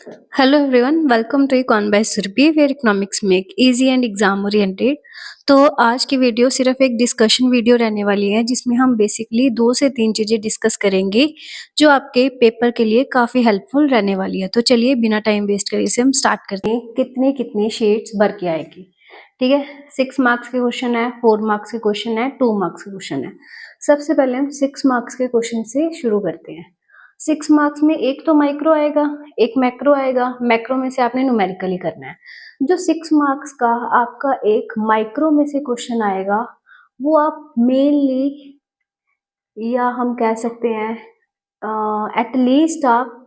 Hello everyone, welcome to Econ by Surabhi where economics make easy and exam oriented. तो आज की video सिर्फ एक डिस्कशन वीडियो रहने वाली है जिसमें हम बेसिकली 2 से 3 चीजें डिस्कस करेंगे जो आपके पेपर के लिए काफी हेल्पफुल रहने वाली है। तो चलिए बिना टाइम वेस्ट करे इसे हम स्टार्ट करते हैं। कितनी कितनी शीट्स भर के आएगी, ठीक है। 6 मार्क्स के क्वेश्चन है, 4 मार्क्स के क्वेश्चन है, 2 मार्क्स के क्वेश्चन है। सबसे पहले हम 6 मार्क्स के क्वेश्चन से शुरू करते हैं। 6 मार्क्स में एक तो माइक्रो आएगा, एक मैक्रो आएगा। मैक्रो में से आपने न्यूमेरिकली करना है। जो 6 मार्क्स का आपका एक माइक्रो में से क्वेश्चन आएगा वो आप मेनली, या हम कह सकते हैं एटलीस्ट आप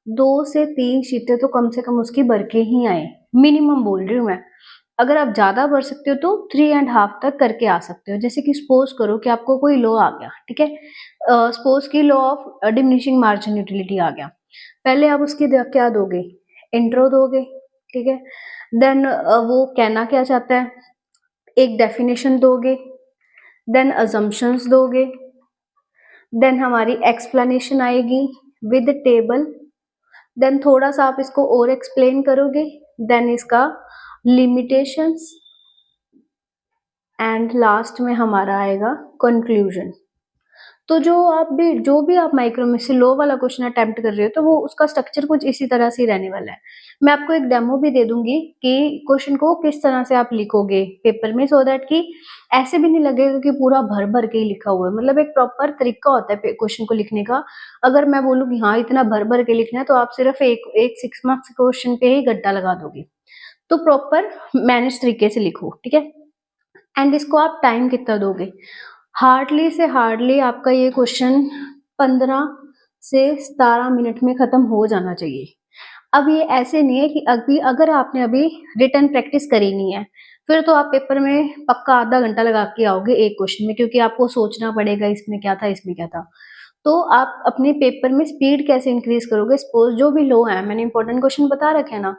2 से 3 शीटें तो कम से कम उसकी भर के ही आए। मिनिमम बोल रही हूँ मैं। अगर आप ज्यादा भर सकते हो तो 3.5 तक करके आ सकते हो। जैसे कि सपोज करो कि आपको कोई लॉ आ गया, ठीक है। सपोज की law of diminishing marginal utility आ गया। पहले आप उसकी क्या दोगे, इंट्रो दोगे, ठीक है। देन वो कहना क्या चाहता है, एक डेफिनेशन दोगे, देन अजम्पशंस दोगे, देन हमारी एक्सप्लेनेशन आएगी विद टेबल, देन थोड़ा सा आप इसको और एक्सप्लेन करोगे, देन इसका लिमिटेशंस, एंड लास्ट में हमारा आएगा कंक्लूजन। तो जो भी आप माइक्रो में से लो वाला क्वेश्चन अटेम्प्ट कर रहे हो तो वो उसका स्ट्रक्चर कुछ इसी तरह से ही रहने वाला है। मैं आपको एक डेमो भी दे दूंगी कि क्वेश्चन को किस तरह से आप लिखोगे पेपर में, सो दैट कि ऐसे भी नहीं लगेगा कि पूरा भर भर के ही लिखा हुआ है। मतलब एक प्रॉपर तरीका होता है क्वेश्चन को लिखने का। अगर मैं बोलूँ कि हाँ इतना भर भर के लिखना है तो आप सिर्फ एक 6 मार्क्स क्वेश्चन पे ही गड्ढा लगा दोगे। तो प्रॉपर मैनेज तरीके से लिखो, ठीक है। एंड इसको आप टाइम कितना दोगे, हार्डली से हार्डली आपका ये क्वेश्चन 15 से 17 मिनट में खत्म हो जाना चाहिए। अब ये ऐसे नहीं है कि अभी अगर आपने अभी रिटर्न प्रैक्टिस करी नहीं है फिर तो आप पेपर में पक्का आधा घंटा लगा के आओगे एक क्वेश्चन में, क्योंकि आपको सोचना पड़ेगा इसमें क्या था इसमें क्या था। तो आप अपने पेपर में स्पीड कैसे इंक्रीज करोगे, सपोज जो भी लो है, मैंने इंपॉर्टेंट क्वेश्चन बता रखे है ना,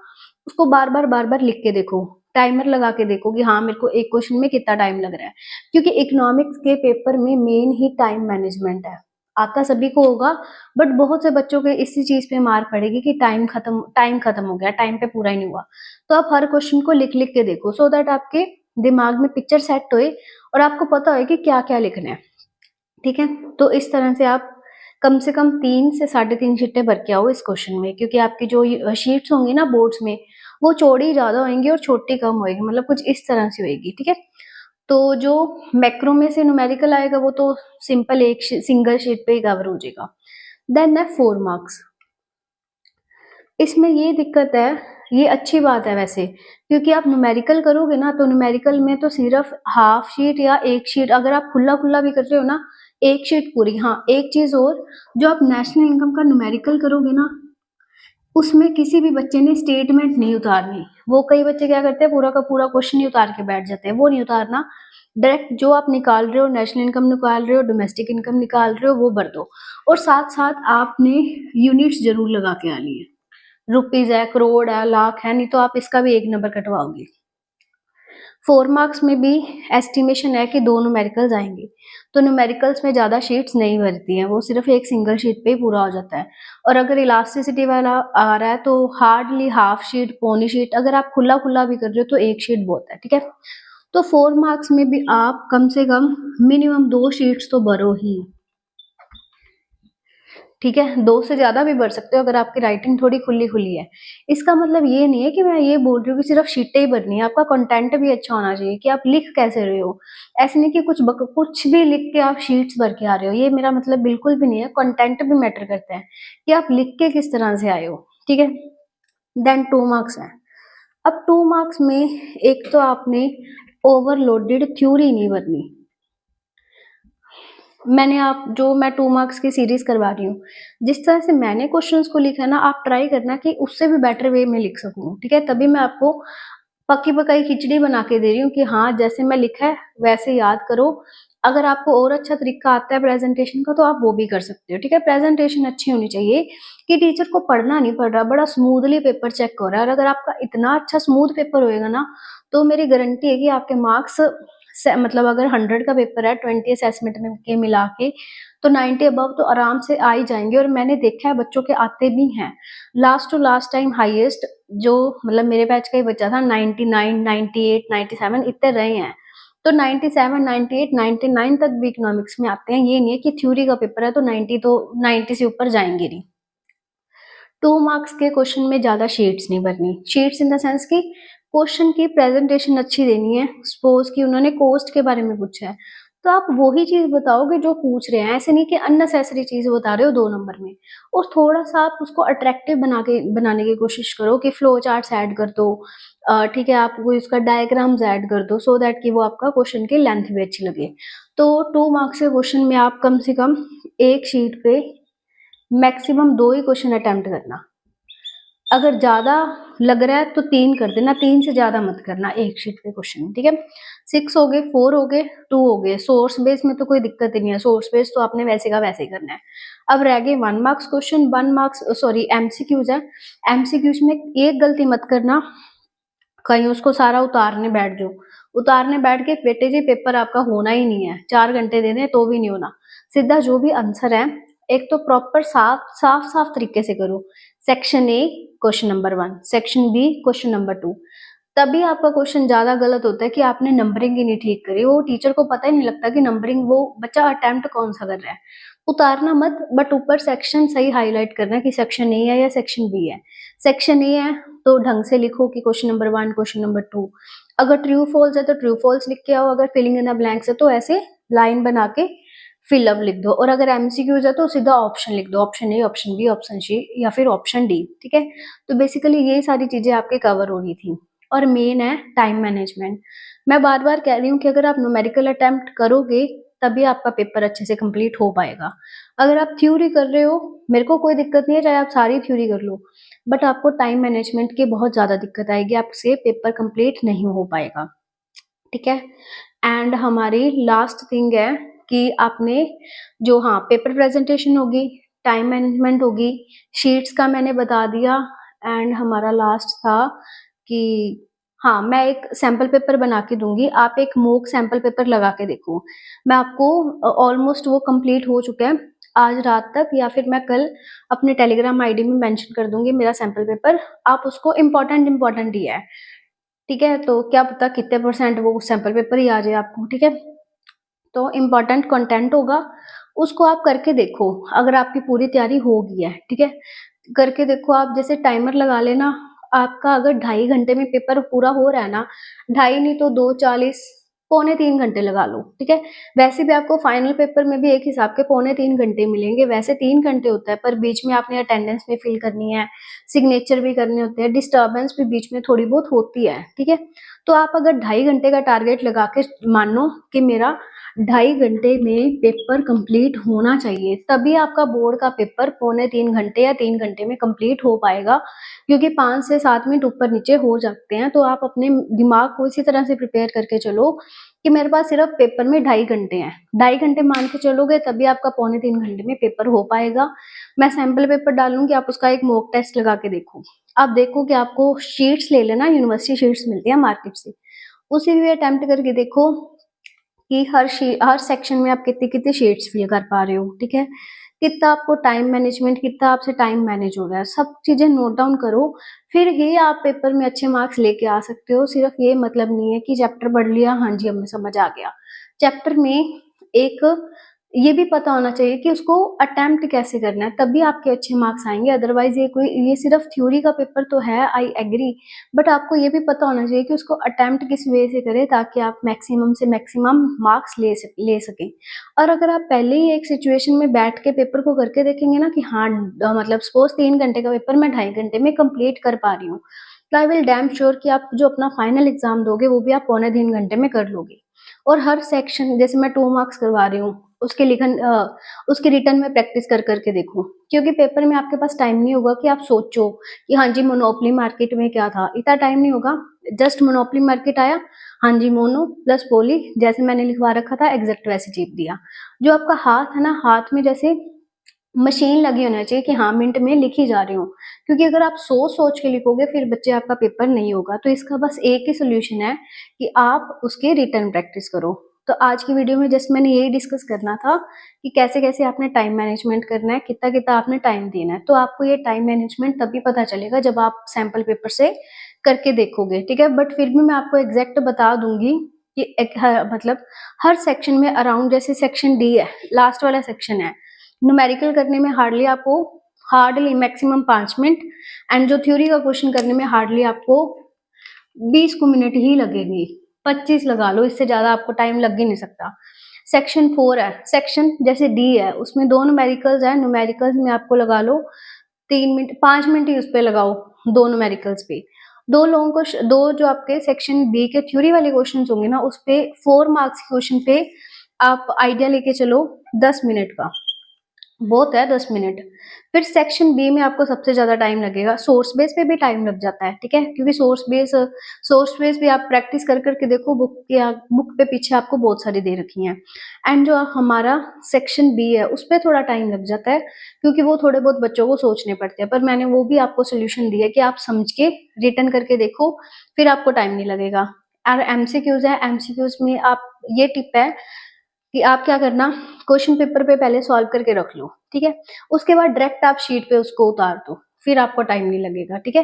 उसको बार बार लिख के देखो, टाइमर लगा के देखो कि हाँ मेरे को एक क्वेश्चन में कितना टाइम लग रहा है। क्योंकि इकोनॉमिक्स के पेपर में मेन ही टाइम मैनेजमेंट है। आता सभी को होगा बट बहुत से बच्चों के इसी चीज पे मार पड़ेगी कि टाइम खत्म हो गया, टाइम पे पूरा ही नहीं हुआ। तो आप हर क्वेश्चन को लिख लिख के देखो सो दैट आपके दिमाग में पिक्चर सेट होए और आपको पता हो कि क्या क्या लिखना है, ठीक है। तो इस तरह से आप कम से कम 3 से 3.5 शीटें भर के आओ इस क्वेश्चन में, क्योंकि आपकी जो शीट्स होंगी ना बोर्ड्स में वो चौड़ी ज्यादा होंगी और छोटी कम होगी। मतलब कुछ इस तरह से होगी, ठीक है। तो जो मैक्रो में से न्यूमेरिकल आएगा वो तो सिंपल एक सिंगल शीट पे ही कवर हो जाएगा। देन है 4 मार्क्स। इसमें ये दिक्कत है, ये अच्छी बात है वैसे, क्योंकि आप न्यूमेरिकल करोगे ना तो न्यूमेरिकल में तो सिर्फ हाफ शीट या एक शीट, अगर आप खुला खुला भी कर रहे हो ना एक शीट पूरी। हाँ एक चीज और, जो आप नेशनल इनकम का न्यूमेरिकल करोगे ना उसमें किसी भी बच्चे ने स्टेटमेंट नहीं उतारनी। वो कई बच्चे क्या करते हैं पूरा का पूरा क्वेश्चन ही उतार के बैठ जाते हैं, वो नहीं उतारना। डायरेक्ट जो आप निकाल रहे हो, नेशनल इनकम निकाल रहे हो, डोमेस्टिक इनकम निकाल रहे हो, वो भर दो। और साथ साथ आपने यूनिट्स जरूर लगा के आनी है, रुपीज है, करोड़ है, लाख है, नहीं तो आप इसका भी 1 नंबर कटवाओगे। 4 मार्क्स में भी एस्टिमेशन है कि 2 न्यूमेरिकल्स आएंगे। तो न्यूमेरिकल्स में ज्यादा शीट्स नहीं भरती हैं, वो सिर्फ एक सिंगल शीट पे ही पूरा हो जाता है। और अगर इलास्टिसिटी वाला आ रहा है तो हार्डली हाफ शीट, पौनी शीट, अगर आप खुला खुला भी कर रहे हो तो एक शीट बहुत है, ठीक है। तो 4 मार्क्स में भी आप कम से कम मिनिमम 2 शीट्स तो भरो ही, ठीक है। 2 से ज्यादा भी भर सकते हो अगर आपकी राइटिंग थोड़ी खुली खुली है। इसका मतलब ये नहीं है कि मैं ये बोल रही हूँ कि सिर्फ शीटें ही भरनी है, आपका कंटेंट भी अच्छा होना चाहिए कि आप लिख कैसे रहे हो। ऐसे नहीं कि कुछ भी लिख के आप शीट्स भर के आ रहे हो, ये मेरा मतलब बिल्कुल भी नहीं है। कंटेंट भी मैटर करता है कि आप लिख के किस तरह से आए हो, ठीक है। देन 2 मार्क्स है। अब 2 मार्क्स में एक तो आपने ओवरलोडेड थ्योरी नहीं भरनी। मैं 2 मार्क्स की सीरीज करवा रही हूँ, जिस तरह से मैंने क्वेश्चंस को लिखा है ना आप ट्राई करना कि उससे भी बेटर वे में लिख सकूँ, ठीक है। तभी मैं आपको पक्की पकाई खिचड़ी बना के दे रही हूँ कि हाँ जैसे मैं लिखा है वैसे याद करो। अगर आपको और अच्छा तरीका आता है प्रेजेंटेशन का तो आप वो भी कर सकते हो, ठीक है। प्रेजेंटेशन अच्छी होनी चाहिए कि टीचर को पढ़ना नहीं पड़ रहा, बड़ा स्मूथली पेपर चेक हो रहा है। और अगर आपका इतना अच्छा स्मूथ पेपर होएगा ना तो मेरी गारंटी है कि आपके मार्क्स मतलब अगर 100 का पेपर है 20 असेसमेंट में के मिला के तो 90 अबव तो आराम से आ ही जाएंगे। और मैंने देखा है बच्चों के आते भी हैं। Last to last time highest जो मतलब मेरे बैच का ही बच्चा था 99, 98, 97 इतने रहे हैं। तो 97, 98, 99 तक भी इकोनॉमिक्स में आते हैं। ये नहीं है कि थ्योरी का पेपर है तो 90 तो 90 से ऊपर जाएंगे नहीं। 2 मार्क्स के क्वेश्चन में ज्यादा शीट्स नहीं भरनी। शीट्स इन द सेंस की क्वेश्चन की प्रेजेंटेशन अच्छी देनी है। सपोज कि उन्होंने कोस्ट के बारे में पूछा है तो आप वही चीज बताओगे जो पूछ रहे हैं, ऐसे नहीं कि अननेसेसरी चीज बता रहे हो 2 नंबर में। और थोड़ा सा आप उसको अट्रैक्टिव बनाने की कोशिश करो कि फ्लो चार्ट्स ऐड कर दो, ठीक है, आप कोई उसका डायग्राम्स ऐड कर दो सो दैट कि वो आपका क्वेश्चन की लेंथ भी अच्छी लगे। तो 2 मार्क्स के क्वेश्चन में आप कम से कम एक शीट पे मैक्सिमम 2 ही क्वेश्चन अटेम्प्ट करना। अगर ज्यादा लग रहा है तो 3 कर देना, 3 से ज्यादा मत करना एक शीट पे क्वेश्चन, ठीक है। 6 हो गए, 4 हो गए, 2 हो गए। सोर्स बेस में तो कोई दिक्कत ही नहीं है, सोर्स बेस तो आपने वैसे का वैसे ही करना है। अब रह गए 1 marks question, 1 marks sorry MCQs है। एमसीक्यूज में एक गलती मत करना, कहीं उसको सारा उतारने बैठ जाओ। उतारने बैठ के बेटे जी पेपर आपका होना ही नहीं है, 4 घंटे दे दें तो भी नहीं होना। सीधा जो भी आंसर है एक तो प्रॉपर साफ साफ साफ तरीके से करो। Section A question number 1, section B question number 2। तभी आपका क्वेश्चन ज्यादा गलत होता है कि आपने नंबरिंग ही नहीं ठीक करी। वो टीचर को पता ही नहीं लगता कि नंबरिंग वो बच्चा अटेम्प्ट कौन सा कर रहा है। उतारना मत, बट ऊपर सेक्शन सही हाईलाइट करना कि सेक्शन ए है या सेक्शन बी है। सेक्शन ए है तो ढंग से लिखो कि क्वेश्चन नंबर 1 क्वेश्चन नंबर 2। अगर ट्रू फॉल्स है तो ट्रू फॉल्स लिख के आओ, अगर फिलिंग इन द ब्लैंक्स है तो ऐसे लाइन बना के फिलअप लिख दो। और अगर एमसीक्यूज है तो सीधा ऑप्शन लिख दो, option A, option B, option C या फिर ऑप्शन डी, ठीक है। तो बेसिकली ये सारी चीजें आपके कवर हो रही थी। और मेन है टाइम मैनेजमेंट। मैं बार बार कह रही हूँ कि अगर आप न्यूमेरिकल अटेम्प्ट करोगे तभी आपका पेपर अच्छे से कंप्लीट हो पाएगा। अगर आप थ्योरी कर रहे हो, मेरे को कोई दिक्कत नहीं है चाहे आप सारी थ्योरी कर लो, बट आपको टाइम मैनेजमेंट की बहुत ज्यादा दिक्कत आएगी, आपसे पेपर कंप्लीट नहीं हो पाएगा, ठीक है। एंड हमारी लास्ट थिंग है कि आपने जो हाँ पेपर प्रेजेंटेशन होगी, टाइम मैनेजमेंट होगी, शीट्स का मैंने बता दिया। एंड हमारा लास्ट था कि हाँ मैं एक सैम्पल पेपर बना के दूंगी, आप एक मॉक सैम्पल पेपर लगा के देखो। मैं आपको ऑलमोस्ट वो कंप्लीट हो चुका है आज रात तक, या फिर मैं कल अपने टेलीग्राम आईडी में मेंशन कर दूंगी मेरा सैम्पल पेपर। आप उसको इम्पोर्टेंट ही है, ठीक है। तो क्या पता कितने परसेंट वो सैंपल पेपर ही आ जाए आपको, ठीक है। तो इम्पोर्टेंट कंटेंट होगा, उसको आप करके देखो। अगर आपकी पूरी तैयारी हो गई है, ठीक है, करके देखो। आप जैसे टाइमर लगा लेना, आपका अगर 2.5 घंटे में पेपर पूरा हो रहा है ना, 2.5 नहीं तो 2:40, पौने 3 घंटे लगा लो, ठीक है। वैसे भी आपको फाइनल पेपर में भी एक हिसाब के पौने 3 घंटे मिलेंगे, वैसे 3 घंटे होता है, पर बीच में आपने अटेंडेंस भी फिल करनी है, सिग्नेचर भी करने होते हैं, डिस्टर्बेंस भी बीच में थोड़ी बहुत होती है, ठीक है। तो आप अगर 2.5 घंटे का टारगेट लगा के मानो कि मेरा 2.5 घंटे में पेपर कंप्लीट होना चाहिए, तभी आपका बोर्ड का पेपर पौने 3 घंटे या 3 घंटे में कंप्लीट हो पाएगा। क्योंकि 5 से 7 मिनट ऊपर नीचे हो जाते हैं, तो आप अपने दिमाग को इसी तरह से प्रिपेयर करके चलो कि मेरे पास सिर्फ पेपर में 2.5 घंटे हैं। 2.5 घंटे मान के चलोगे तभी आपका पौने 3 घंटे में पेपर हो पाएगा। मैं सैंपल पेपर डालूंगी, आप उसका एक मॉक टेस्ट लगा के देखो। आप देखो कि आपको शीट्स ले लेना, यूनिवर्सिटी शीट्स मिलती है मार्केट से, उसी भी अटेम्प्ट करके देखो कि हर सेक्शन में आप कितनी कितनी शीट्स फिल कर पा रहे हो, ठीक है। कितना आपको टाइम मैनेजमेंट, कितना आपसे टाइम मैनेज हो रहा है, सब चीजें नोट डाउन करो। फिर ही आप पेपर में अच्छे मार्क्स लेके आ सकते हो। सिर्फ ये मतलब नहीं है कि चैप्टर पढ़ लिया, हाँ जी हमें समझ आ गया। चैप्टर में एक ये भी पता होना चाहिए कि उसको अटेम्प्ट कैसे करना है, तभी आपके अच्छे मार्क्स आएंगे। अदरवाइज ये सिर्फ थ्योरी का पेपर तो है, आई एग्री, बट आपको ये भी पता होना चाहिए कि उसको अटेम्प्ट किस वे से करें ताकि आप मैक्सिमम से मैक्सिमम मार्क्स ले सकें। और अगर आप पहले ही एक सिचुएशन में बैठ के पेपर को करके देखेंगे ना कि हाँ मतलब सपोज 3 घंटे का पेपर मैं 2.5 घंटे में कंप्लीट कर पा रही हूँ, तो आई विल डैम श्योर कि आप जो अपना फाइनल एग्जाम दोगे वो भी आप पौने 3 घंटे में कर लोगे। और हर सेक्शन जैसे मैं 2 मार्क्स करवा रही हूँ, उसके रिटर्न में प्रैक्टिस कर करके देखो। क्योंकि पेपर में आपके पास टाइम नहीं होगा कि आप सोचो कि हाँ जी मोनोपोली मार्केट में क्या था, इतना टाइम नहीं होगा। जस्ट मोनोपोली मार्केट आया, हाँ जी मोनो प्लस पोली जैसे मैंने लिखवा रखा था एग्जैक्ट वैसे टिप दिया। जो आपका हाथ है ना, हाथ में जैसे मशीन लगी होना चाहिए कि हाँ मिनट में लिखी जा रही हूँ, क्योंकि अगर आप सोच सोच के लिखोगे फिर बच्चे आपका पेपर नहीं होगा। तो इसका बस एक ही सोल्यूशन है कि आप उसकी रिटर्न प्रैक्टिस करो। तो आज की वीडियो में जस्ट मैंने यही डिस्कस करना था कि कैसे कैसे आपने टाइम मैनेजमेंट करना है, कितना कितना आपने टाइम देना है। तो आपको ये टाइम मैनेजमेंट तभी पता चलेगा जब आप सैंपल पेपर से करके देखोगे, ठीक है। बट फिर भी मैं आपको एग्जैक्ट बता दूंगी कि मतलब हर सेक्शन में अराउंड, जैसे सेक्शन डी है, लास्ट वाला सेक्शन है, न्यूमेरिकल करने में हार्डली मैक्सिमम 5 मिनट, एंड जो थ्योरी का क्वेश्चन करने में हार्डली आपको 20 को मिनट ही लगेगी, 25 लगा लो, इससे ज्यादा आपको टाइम लग ही नहीं सकता। सेक्शन 4 है, सेक्शन जैसे डी है, उसमें 2 न्यूमेरिकल्स है, न्यूमेरिकल्स में आपको लगा लो 3 मिनट, 5 मिनट ही उस पर लगाओ, 2 न्यूमेरिकल्स पे। दो जो आपके सेक्शन बी के थ्योरी वाले क्वेश्चन होंगे ना, उस पे 4 मार्क्स के क्वेश्चन पे आप आइडिया लेके चलो 10 मिनट का, बहुत है 10 मिनट। फिर सेक्शन बी में आपको सबसे ज्यादा टाइम लगेगा, सोर्स बेस पे भी टाइम लग जाता है, ठीक है, क्योंकि सोर्स बेस भी आप प्रैक्टिस कर करके देखो, बुक पे पीछे आपको बहुत सारी दे रखी हैं। एंड जो हमारा सेक्शन बी है उस पर थोड़ा टाइम लग जाता है, क्योंकि वो थोड़े बहुत बच्चों को सोचने पड़ते हैं, पर मैंने वो भी आपको सोल्यूशन दिया कि आप समझ के रिटर्न करके देखो, फिर आपको टाइम नहीं लगेगा। और एमसीक्यूज है, एमसीक्यूज में आप, ये टिप है कि आप क्या करना, क्वेश्चन पेपर पे पहले सॉल्व करके रख लो, ठीक है, उसके बाद डायरेक्ट आप शीट पे उसको उतार दो, फिर आपको टाइम नहीं लगेगा, ठीक है।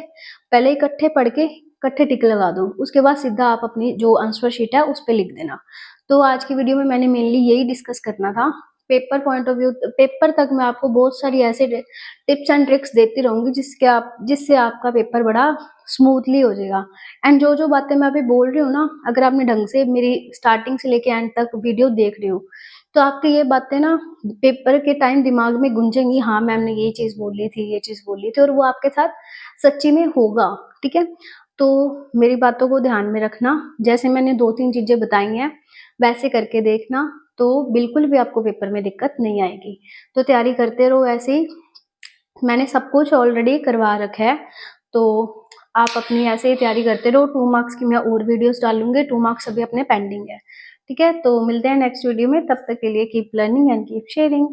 पहले इकट्ठे पढ़ के इकट्ठे टिक लगा दो, उसके बाद सीधा आप अपनी जो आंसर शीट है उस पे लिख देना। तो आज की वीडियो में मैंने मेनली यही डिस्कस करना था। Paper point of view, paper तक मैं आपको बहुत सारी ऐसे टिप्स एंड ट्रिक्स देती रहूंगी जिससे आपका पेपर बड़ा स्मूथली हो जाएगा। एंड जो जो बातें मैं अभी बोल रही हूँ ना, अगर आपने ढंग से मेरी स्टार्टिंग से लेके एंड तक वीडियो देख रही हो, तो आपकी ये बातें ना पेपर के टाइम दिमाग में गूंजेंगी, हाँ मैम ने ये चीज बोली थी, ये चीज बोली थी, और वो आपके साथ सच्ची में होगा, ठीक है। तो मेरी बातों को ध्यान में रखना, जैसे मैंने 2-3 चीजें बताई हैं वैसे करके देखना, तो बिल्कुल भी आपको पेपर में दिक्कत नहीं आएगी। तो तैयारी करते रहो ऐसे ही, मैंने सब कुछ ऑलरेडी करवा रखा है, तो आप अपनी ऐसे ही तैयारी करते रहो। 2 मार्क्स की मैं और वीडियोस डालूंगी, 2 मार्क्स अभी अपने पेंडिंग है, ठीक है। तो मिलते हैं नेक्स्ट वीडियो में, तब तक के लिए keep learning and keep sharing.